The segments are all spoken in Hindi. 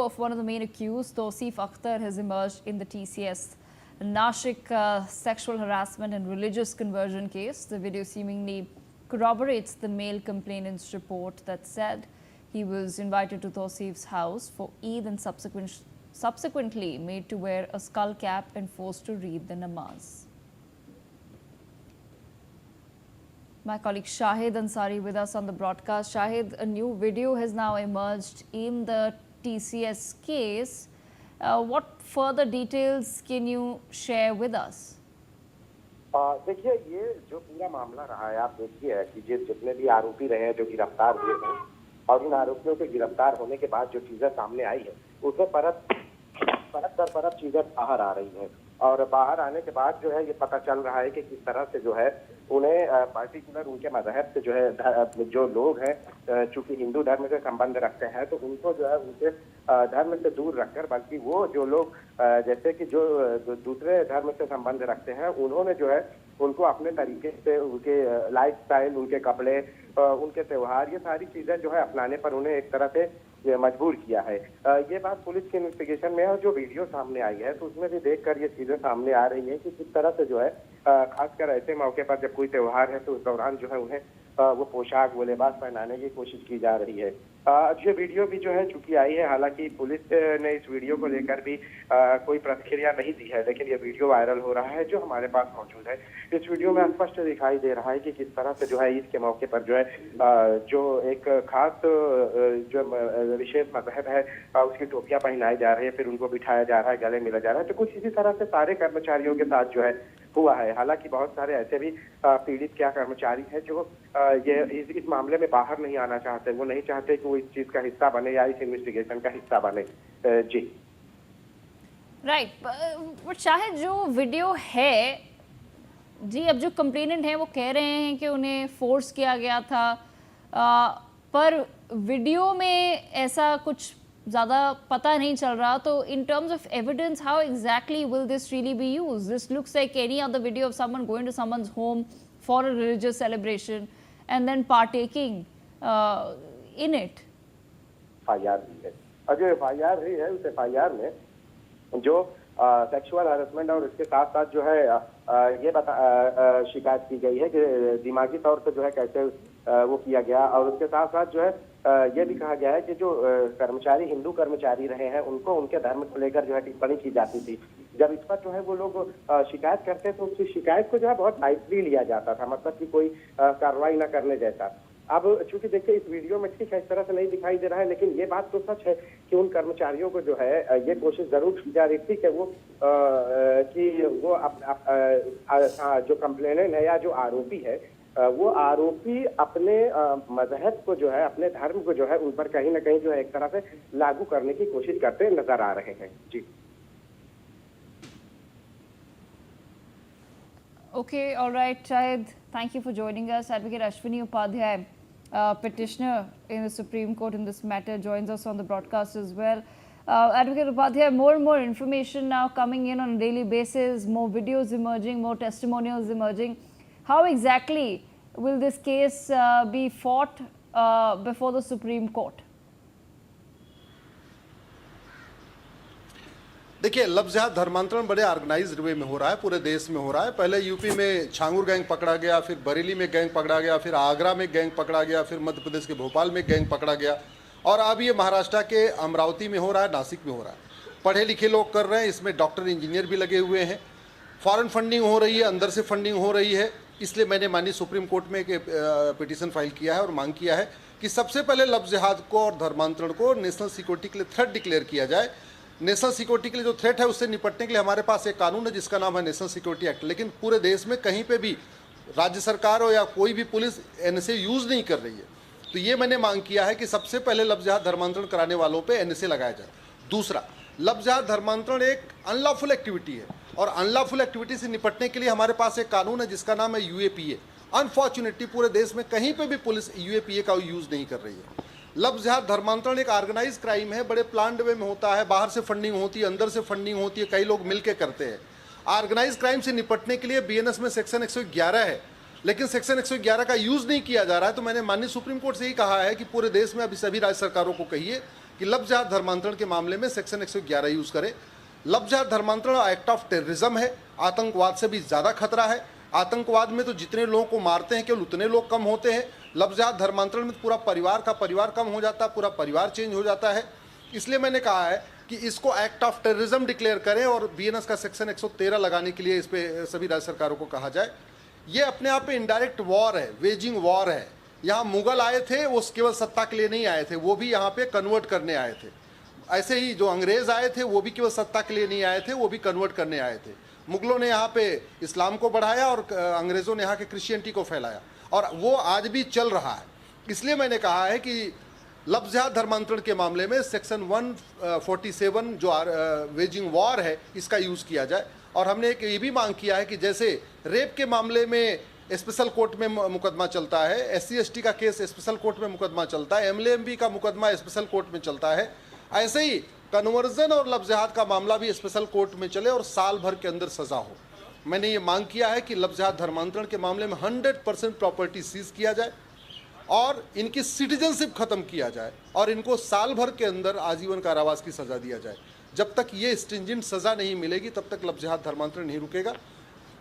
of one of the main accused, Tausif Akhtar, has emerged in the TCS Nashik sexual harassment and religious conversion case. The video seemingly corroborates the male complainant's report that said he was invited to Tausif's house for Eid and subsequently made to wear a skull cap and forced to read the namaz. My colleague Shahid Ansari with us on the broadcast. Shahid, a new video has now emerged in the TCS case. What further details can you share with us? देखिए, ये जो पूरा मामला रहा है, आप देखिए कि जितने भी आरोपी रहे हैं जो गिरफ्तार हुए हैं और इन आरोपियों के गिरफ्तार होने के बाद जो चीजें सामने आई है उसमें परत दर परत चीजें बाहर आ रही हैं और बाहर आने के बाद जो है ये पता चल रहा है कि किस तरह से जो है उन्हें पार्टिकुलर उनके मजहब से जो है जो लोग हैं चूंकि हिंदू धर्म से संबंध रखते हैं तो उनको जो है उनके धर्म से दूर रखकर बल्कि वो जो लोग जैसे कि जो दूसरे धर्म से संबंध रखते हैं उन्होंने जो है उनको अपने तरीके से उनके लाइफस्टाइल, उनके कपड़े, उनके त्योहार, ये सारी चीजें जो है अपनाने पर उन्हें एक तरह से मजबूर किया है। ये बात पुलिस के इन्वेस्टिगेशन में है और जो वीडियो सामने आई है तो उसमें भी देखकर ये चीजें सामने आ रही है कि किस तरह से जो है खासकर ऐसे मौके पर जब कोई त्योहार है तो उस दौरान जो है उन्हें वो पोशाक, वो लिबास पहनाने की कोशिश की जा रही है। ये वीडियो भी जो है चूंकि आई है, हालांकि पुलिस ने इस वीडियो को लेकर भी कोई प्रतिक्रिया नहीं दी है, लेकिन ये वीडियो वायरल हो रहा है जो हमारे पास मौजूद है। इस वीडियो में स्पष्ट दिखाई दे रहा है कि किस तरह से जो है ईद के मौके पर जो है जो एक खास जो विशेष मजहब है उसकी टोपियां पहनाई जा रही है, फिर उनको बिठाया जा रहा है, गले मिला जा रहा है। तो कुछ इसी तरह से सारे कर्मचारियों के साथ जो है हुआ है। हालांकि बहुत सारे ऐसे भी पीड़ित क्या कर्मचारी हैं जो ये इस मामले में बाहर नहीं आना चाहते, वो नहीं चाहते कि वो इस चीज का हिस्सा बने या इस इन्वेस्टिगेशन का हिस्सा बने। जी राइट, बट शायद जो वीडियो है जी, अब जो कंप्लेनेंट हैं वो कह रहे हैं कि उन्हें फोर्स किया गया था, पर वीडियो में ऐसा कुछ ज़्यादा पता नहीं चल रहा। तो in terms of evidence, how exactly will this really be used? This looks like any other video of someone going to someone's home for a religious celebration and then partaking in it. FIR भी है और जो FIR रही है उस FIR में जो सेक्सुअल हैरेसमेंट और इसके साथ साथ जो है ये शिकायत की गई है कि दिमागी तौर पर जो है कैसे वो किया गया और उसके साथ साथ जो है ये भी कहा गया है कि जो कर्मचारी हिंदू कर्मचारी रहे हैं उनको उनके धर्म को लेकर जो है टिप्पणी की जाती थी। जब इस पर जो है वो लोग शिकायत करते तो उसकी शिकायत को जो है बहुत लाइटली लिया जाता था, मतलब कि कोई कार्रवाई न करने जैसा। अब चूंकि देखिए इस वीडियो में ठीक है इस तरह से नहीं दिखाई दे रहा है, लेकिन ये बात तो सच है कि उन कर्मचारियों को जो है ये कोशिश जरूर की जा रही थी कि वो जो कंप्लेनेंट है या जो आरोपी है वो आरोपी अपने मजहब को जो है, अपने धर्म को जो है उन पर कहीं ना कहीं जो है एक तरह से लागू करने की कोशिश करते नजर आ रहे हैं। जी Okay, all right, Shahid, thank you for joining us. Advocate Ashwini Upadhyay, petitioner in the Supreme Court in this matter, joins us on the broadcast as well. Advocate Upadhyay, more and more information now coming in on a daily basis, more videos emerging, more testimonials emerging. How exactly will this case be fought before the Supreme Court? देखिए, लफ्ज़ धर्मांतरण बड़े ऑर्गेनाइज्ड वे में हो रहा है, पूरे देश में हो रहा है। पहले यूपी में छांगुर गैंग पकड़ा गया, फिर बरेली में गैंग पकड़ा गया, फिर आगरा में गैंग पकड़ा गया, फिर मध्य प्रदेश के भोपाल में गैंग पकड़ा गया और अब ये महाराष्ट्र के अमरावती में हो रहा है, नासिक में हो रहा है। पढ़े लिखे लोग कर रहे हैं, इसमें डॉक्टर इंजीनियर भी लगे हुए हैं, फॉरेन फंडिंग हो रही है, अंदर से फंडिंग हो रही है। इसलिए मैंने माननीय सुप्रीम कोर्ट में एक पिटीशन फाइल किया है और मांग किया है कि सबसे पहले लफ्ज़ जिहाद को और धर्मांतरण को नेशनल सिक्योरिटी के लिए थ्रेट डिक्लेयर किया जाए। नेशनल सिक्योरिटी के लिए जो थ्रेट है उससे निपटने के लिए हमारे पास एक कानून है जिसका नाम है नेशनल सिक्योरिटी एक्ट, लेकिन पूरे देश में कहीं पे भी राज्य सरकार हो या कोई भी पुलिस एनएसए यूज़ नहीं कर रही है। तो ये मैंने मांग किया है कि सबसे पहले लफ्ज़ जिहाद धर्मांतरण कराने वालों पे एनएसए लगाया जाए। दूसरा, लफ्ज़ जिहाद धर्मांतरण एक अनलॉफुल एक्टिविटी है और अनलॉफुल एक्टिविटी से निपटने के लिए हमारे पास एक कानून है जिसका नाम है यूएपीए। अनफॉर्चुनेटली पूरे देश में कहीं पर भी पुलिस यूएपीए का यूज़ नहीं कर रही है। लफ्ज़ जिहाद धर्मांतरण एक ऑर्गेनाइज क्राइम है, बड़े प्लान्ड वे में होता है, बाहर से फंडिंग होती है, अंदर से फंडिंग होती है, कई लोग मिलकर करते हैं। ऑर्गेनाइज क्राइम से निपटने के लिए बीएनएस में सेक्शन 111 है, लेकिन सेक्शन 111 का यूज़ नहीं किया जा रहा है। तो मैंने माननीय सुप्रीम कोर्ट से ही कहा है कि पूरे देश में अभी सभी राज्य सरकारों को कहिए कि लफ्ज़ जिहाद धर्मांतरण के मामले में सेक्शन 111 यूज करे। लफ्ज़ जिहाद धर्मांतरण एक्ट ऑफ टेररिज्म है, आतंकवाद से भी ज़्यादा खतरा है। आतंकवाद में तो जितने लोगों को मारते हैं केवल उतने लोग कम होते हैं, लफ्ज़ जिहाद धर्मांतरण में पूरा परिवार का परिवार कम हो जाता है, पूरा परिवार चेंज हो जाता है। इसलिए मैंने कहा है कि इसको एक्ट ऑफ टेररिज्म डिक्लेयर करें और बीएनएस का सेक्शन 113 लगाने के लिए इस पे सभी राज्य सरकारों को कहा जाए। ये अपने आप में इनडायरेक्ट वॉर है, वेजिंग वॉर है। यहाँ मुगल आए थे, वो केवल सत्ता के लिए नहीं आए थे, वो भी यहाँ पे कन्वर्ट करने आए थे। ऐसे ही जो अंग्रेज आए थे वो भी केवल सत्ता के लिए नहीं आए थे, वो भी कन्वर्ट करने आए थे। मुगलों ने यहाँ पे इस्लाम को बढ़ाया और अंग्रेज़ों ने यहाँ के क्रिश्चियनिटी को फैलाया, और वो आज भी चल रहा है। इसलिए मैंने कहा है कि लफ्ज़ जिहाद धर्मांतरण के मामले में सेक्शन 147 जो वेजिंग वॉर है इसका यूज़ किया जाए। और हमने एक ये भी मांग किया है कि जैसे रेप के मामले में स्पेशल कोर्ट में मुकदमा चलता है, SC/ST का केस स्पेशल कोर्ट में मुकदमा चलता है, MLA-MB का मुकदमा स्पेशल कोर्ट में चलता है, ऐसे ही कन्वर्जन और लफ्ज़ जिहाद का मामला भी स्पेशल कोर्ट में चले और साल भर के अंदर सज़ा हो। मैंने ये मांग किया है कि लफ्ज़ जिहाद धर्मांतरण के मामले में 100% प्रॉपर्टी सीज किया जाए और इनकी सिटीजनशिप खत्म किया जाए और इनको साल भर के अंदर आजीवन कारावास की सज़ा दिया जाए। जब तक ये स्ट्रिंजेंट सज़ा नहीं मिलेगी तब तक लफ्ज़ जिहाद धर्मांतरण नहीं रुकेगा।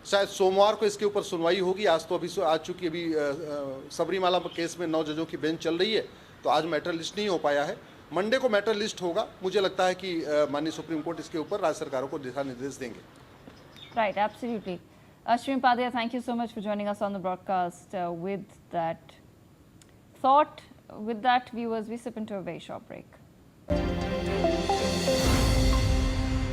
शायद सोमवार को इसके ऊपर सुनवाई होगी। आज तो आ चुकी अभी सबरीमाला केस में 9 जजों की बेंच चल रही है, तो आज मैटर लिस्ट नहीं हो पाया है। मंडे को मैटर लिस्ट होगा। मुझे लगता है कि माननीय सुप्रीम कोर्ट इसके ऊपर राज्य सरकारों को दिशा निर्देश देंगे। Right, absolutely. Ashwin Upadhyay, thank you so much for joining us on the broadcast. With that thought, with that, viewers, we sip into a very short break.